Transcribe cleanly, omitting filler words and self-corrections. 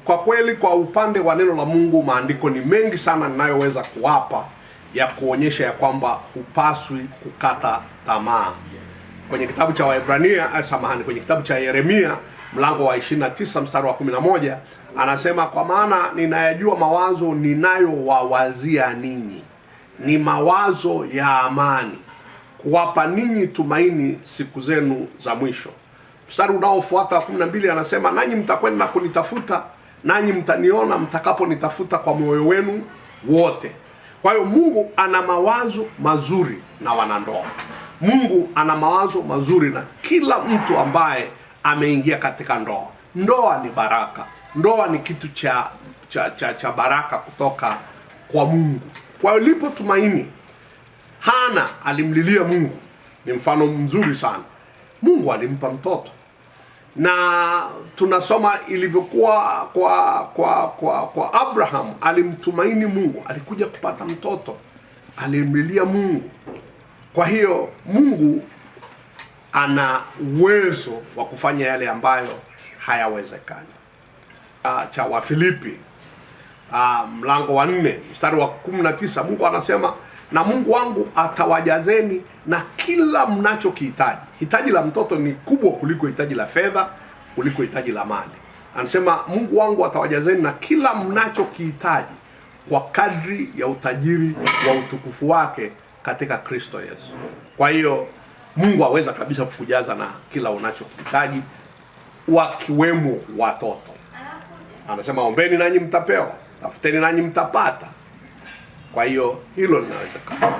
Kwa kweli kwa upande wa neno la Mungu, maandiko ni mengi sana ninayoweza kuwapa ya kuonyesha ya kwamba hupaswi kukata tamaa. Kwenye kitabu cha Waebrania, kwenye kitabu cha Yeremia mlango wa 29 mstari wa 11 anasema, kwa maana ninayajua mawazo ninayowawazia ninyi, ni mawazo ya amani, kuwapa ninyi tumaini siku zenu za mwisho. Mstari unaofuata 12 anasema, nanyi mtakwenda kunitafuta, nanyi mtaniona mtakaponitafuta kwa moyo wenu wote. Kwa hiyo Mungu ana mawazo mazuri na wanandoa. Mungu ana mawazo mazuri na kila mtu ambaye ameingia katika ndoa. Ndoa ni baraka. Ndoa ni kitu cha baraka kutoka kwa Mungu. Kwa hiyo lipo tumaini. Hana alimlilia Mungu, ni mfano mzuri sana. Mungu alimpa mtoto. Na tunasoma ilivyokuwa kwa Abraham, alimtumaini Mungu, alikuja kupata mtoto, alimlilia Mungu. Kwa hiyo Mungu ana uwezo wa kufanya yale ambayo hayawezekani. Cha Wafilipi mlango wa 4 mstari wa 19, Mungu anasema, na Mungu wangu atawajazeni na kila mnachokihitaji. Hitaji la mtoto ni kubwa kuliko hitaji la fedha, kuliko hitaji la mali. Anasema Mungu wangu atawajazeni na kila mnachokihitaji kwa kadri ya utajiri wa utukufu wake katika Kristo Yesu. Kwa hiyo Mungu aweza kabisa kukujaza na kila unachokihitaji, wakiwemo watoto. Anasema ombeni nanyi mtapewa, tafuteni nanyi mtapata. Kwa hiyo hilo linawezekana.